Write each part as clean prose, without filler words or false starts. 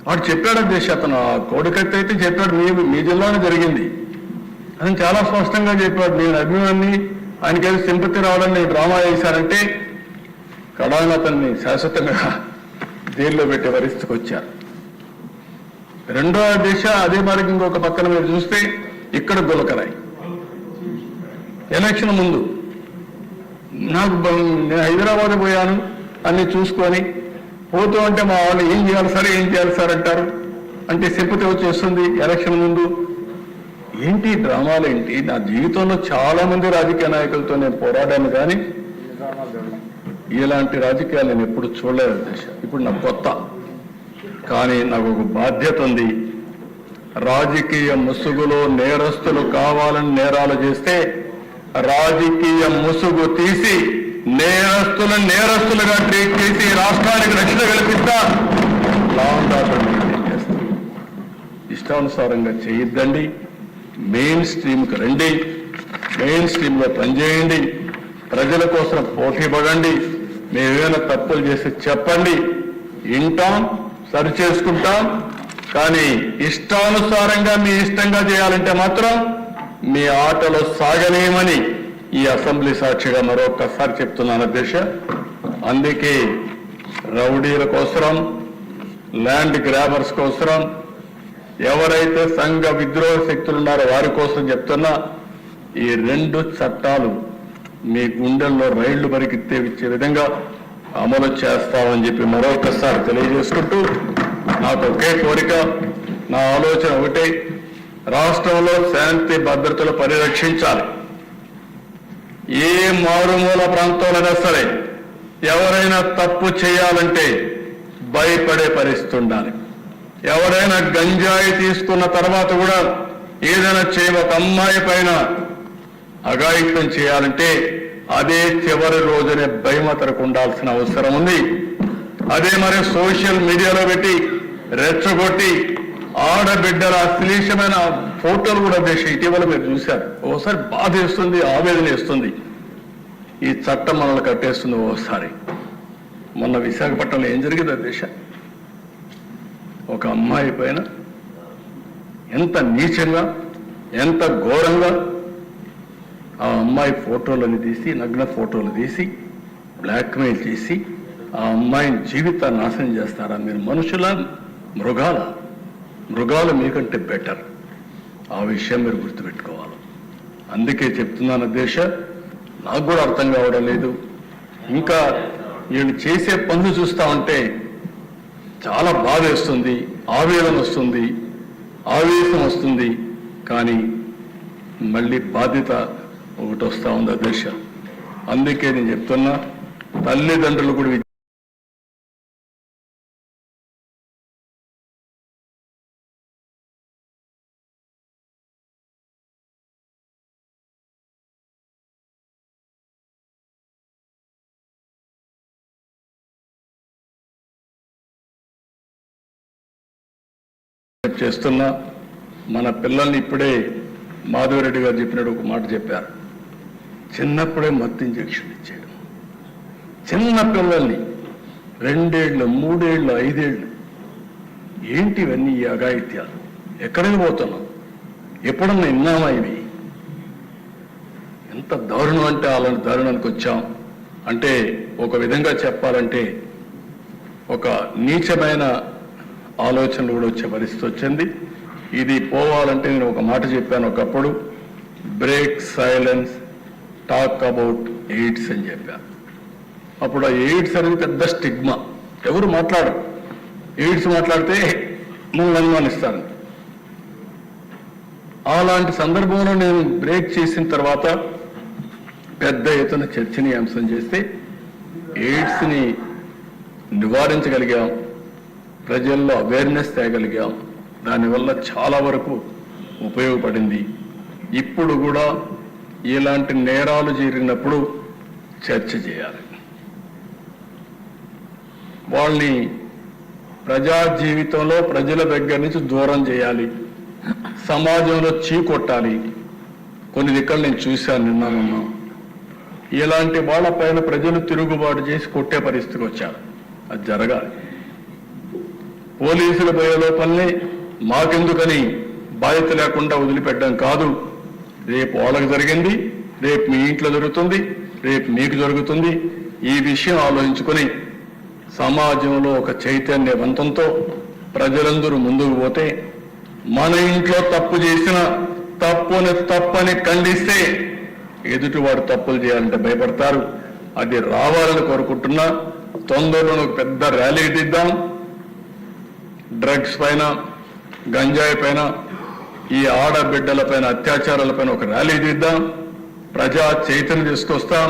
వాడు చెప్పాడు అధ్యక్ష, అతను కోడికత్తి అయితే చెప్పాడు, మీ జిల్లాలో జరిగింది అని చాలా స్పష్టంగా చెప్పాడు. నేను అభిమాన్ని, ఆయనకేదో సింపతి రావాలని నేను డ్రామా చేశానంటే కడాన అతన్ని శాశ్వతంగా జైల్లో పెట్టే పరిస్థితికి వచ్చారు. రెండో దిశ అదే మార్గం ఇంకొక పక్కన మీరు చూస్తే ఇక్కడ గులకరాయి. ఎలక్షన్ ముందు నాకు నేను హైదరాబాద్ పోయాను అన్ని చూసుకొని పోతూ ఉంటే మా వాళ్ళు ఏం చేయాలి సార్ అంటారు. అంటే సింపతి వచ్చేస్తుంది ఎలక్షన్ ముందు. ఏంటి డ్రామాలు ఏంటి? నా జీవితంలో చాలా మంది రాజకీయ నాయకులతో నేను పోరాడాను, కానీ ఇలాంటి రాజకీయాలు నేను ఎప్పుడు చూడలేదు దశ. ఇప్పుడు నాకు కొత్త, కానీ నాకు ఒక బాధ్యత ఉంది. రాజకీయ ముసుగులో నేరస్తులు కావాలని నేరాలు చేస్తే రాజకీయ ముసుగు తీసి నేరస్తులుగా ట్రీట్ చేసి రాష్ట్రానికి రక్షణ కల్పిస్తా, లా అండ్ ఆర్డర్ మెయింటైన్ చేస్తా. ఇష్టానుసారంగా చేయొద్దండి. మెయిన్ స్ట్రీమ్కి రండి, మెయిన్ స్ట్రీమ్లో పనిచేయండి, ప్రజల కోసం పోటీ పడండి. మేమేమైనా తప్పులు చేసి చెప్పండి, వింటాం, సరి చేసుకుంటాం. కానీ ఇష్టానుసారంగా మీ ఇష్టంగా చేయాలంటే మాత్రం మీ ఆటలో సాగలేమని ఈ అసెంబ్లీ సాక్షిగా మరొకసారి చెప్తున్నాను అధ్యక్ష. అందుకే రౌడీల కోసరం, ల్యాండ్ గ్రాబర్స్ కోసరం, ఎవరైతే సంఘ విద్రోహ శక్తులు ఉన్నారో వారి కోసం చెప్తున్నా, ఈ రెండు చట్టాలు మీ గుండెల్లో రైళ్లు పరిగెత్తే విధంగా అమలు చేస్తామని చెప్పి మరొకసారి తెలియజేసుకుంటూ, నాకు ఒకే కోరిక, నా ఆలోచన ఒకటే, రాష్ట్రంలో శాంతి భద్రతలు పరిరక్షించాలి. ఏ మారుమూల ప్రాంతంలోనే సరే ఎవరైనా తప్పు చేయాలంటే భయపడే పరిస్థితి ఉండాలి. ఎవరైనా గంజాయి తీసుకున్న తర్వాత కూడా ఏదైనా ఒక అమ్మాయి పైన అఘాయిత్యం చేయాలంటే అదే చివరి రోజునే భయమతరకు ఉండాల్సిన అవసరం ఉంది. అదే మరి సోషల్ మీడియాలో పెట్టి రెచ్చగొట్టి ఆడబిడ్డల అశ్లీషమైన ఫోటోలు కూడా దేశం ఇటీవల మీరు చూశారు. ఓసారి బాధ వేస్తుంది, ఆవేదన వేస్తుంది. ఈ చట్టం మనల్ని కట్టేస్తుంది ఓసారి. మొన్న విశాఖపట్నంలో ఏం జరిగింది దేశ, ఒక అమ్మాయి పైన ఎంత నీచంగా, ఎంత ఘోరంగా ఆ అమ్మాయి ఫోటోలను తీసి, నగ్న ఫోటోలు తీసి బ్లాక్మెయిల్ చేసి ఆ అమ్మాయిని జీవితాన్ని నాశనం చేస్తారా? మీరు మనుషుల, మృగాలు మీకంటే బెటర్. ఆ విషయం మీరు గుర్తుపెట్టుకోవాలి. అందుకే చెప్తున్నాను అధ్యక్ష, నాకు కూడా అర్థం కావడం లేదు. ఇంకా వీళ్ళు చేసే పనులు చూస్తా ఉంటే చాలా బాధ వేస్తుంది, ఆవేదన వస్తుంది, ఆవేశం వస్తుంది. కానీ మళ్ళీ బాధ్యత ఒకటి వస్తూ ఉంది అధ్యక్ష. అందుకే నేను చెప్తున్నా, తల్లిదండ్రులు కూడా చేస్తున్నా. మన పిల్లల్ని ఇప్పుడే మాధవరెడ్డి గారు చెప్పినట్టు ఒక మాట చెప్పారు, చిన్నప్పుడే మత్తు ఇంజెక్షన్ ఇచ్చేయడం. చిన్న పిల్లల్ని 2 ఏళ్ళు, 3 ఏళ్ళు, 5 ఏళ్ళు, ఏంటి ఇవన్నీ? ఈ అఘాయిత్యాలు ఎక్కడికి పోతున్నాం? ఎప్పుడన్నా విన్నామా ఇవి? ఎంత దారుణం అంటే అలాంటి దారుణానికి వచ్చాం. అంటే ఒక విధంగా చెప్పాలంటే ఒక నీచమైన ఆలోచనలు కూడా వచ్చే పరిస్థితి వచ్చింది. ఇది పోవాలంటే నేను ఒక మాట చెప్పాను ఒకప్పుడు, break silence, talk about AIDS అని చెప్పాను. అప్పుడు ఆ ఎయిడ్స్ అనేది పెద్ద స్టిగ్మా, ఎవరు మాట్లాడరు. ఎయిడ్స్ మాట్లాడితే మమ్మల్ని అనుమానిస్తారు. అలాంటి సందర్భంలో నేను బ్రేక్ చేసిన తర్వాత పెద్ద ఎత్తున చర్చనీయాంశం చేస్తే ఎయిడ్స్ని నివారించగలిగాం, ప్రజల్లో అవేర్నెస్ తేగలిగాం. దానివల్ల చాలా వరకు ఉపయోగపడింది. ఇప్పుడు కూడా ఇలాంటి నేరాలు జరిగినప్పుడు చర్చ చేయాలి. వాళ్ళని ప్రజా జీవితంలో ప్రజల దగ్గర నుంచి దూరం చేయాలి, సమాజంలో చీకొట్టాలి. కొన్ని దిక్కలు నేను చూశాను, నిన్న ఇలాంటి వాళ్ళపైన ప్రజలు తిరుగుబాటు చేసి కొట్టే పరిస్థితికి వచ్చారు. అది జరగాలి. పోలీసులు పోయే లోపలనే మాకెందుకని బాధ్యత లేకుండా వదిలిపెట్టడం కాదు. రేపు వాళ్ళకి జరిగింది, రేపు మీ ఇంట్లో జరుగుతుంది, రేపు మీకు జరుగుతుంది. ఈ విషయం ఆలోచించుకొని సమాజంలో ఒక చైతన్యవంతంతో ప్రజలందరూ ముందుకు పోతే, మన ఇంట్లో తప్పు చేసిన తప్పని ఖండిస్తే ఎదుటివాడు తప్పులు చేయాలంటే భయపడతారు. అది రావాలని కోరుకుంటున్నా. తొందరలో ఒక పెద్ద ర్యాలీ తీద్దాం. డ్రగ్స్ పైన, గంజాయి పైన, ఈ ఆడబిడ్డల పైన అత్యాచారాలపైన ఒక ర్యాలీ తీద్దాం. ప్రజా చైతన్యం తీసుకొస్తాం.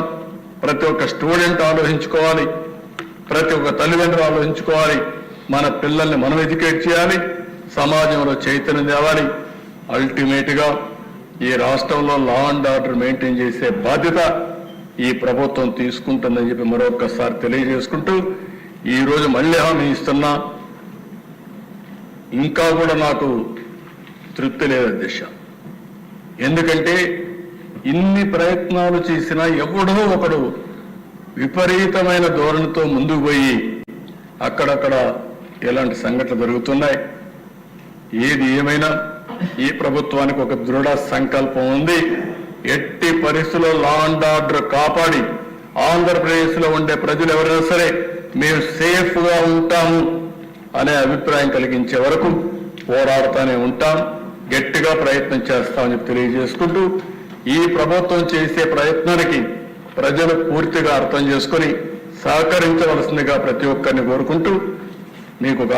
ప్రతి ఒక్క స్టూడెంట్ ఆలోచించుకోవాలి, ప్రతి ఒక్క తల్లిదండ్రులు ఆలోచించుకోవాలి. మన పిల్లల్ని మనం ఎడ్యుకేట్ చేయాలి, సమాజంలో చైతన్యం తేవాలి. అల్టిమేట్ గా ఈ రాష్ట్రంలో లా అండ్ ఆర్డర్ మెయింటైన్ చేసే బాధ్యత ఈ ప్రభుత్వం తీసుకుంటుందని చెప్పి మరొకసారి తెలియజేసుకుంటూ, ఈ రోజు మళ్ళీ హామీ ఇస్తున్నా, ఇంకా కూడా నాకు తృప్తి లేదు అధ్యక్ష. ఎందుకంటే ఇన్ని ప్రయత్నాలు చేసినా ఎవడో ఒకడు విపరీతమైన ధోరణితో ముందుకు పోయి అక్కడక్కడ ఎలాంటి సంఘటనలు జరుగుతున్నాయి. ఏది ఏమైనా ఈ ప్రభుత్వానికి ఒక దృఢ సంకల్పం ఉంది. ఎట్టి పరిస్థితుల్లో లా అండ్ ఆర్డర్ కాపాడి ఆంధ్రప్రదేశ్ లో ఉండే ప్రజలు ఎవరైనా సరే మేము సేఫ్ గా ఉంటాము అనే అభిప్రాయం కలిగించే వరకు పోరాడుతూనే ఉంటాం. గట్టిగా ప్రయత్నం చేస్తామని తెలియజేసుకుంటూ, ఈ ప్రభుత్వం చేసే ప్రయత్నానికి ప్రజలు పూర్తిగా అర్థం చేసుకొని సహకరించవలసిందిగా ప్రతి ఒక్కరిని కోరుకుంటూ, మీకు ఒక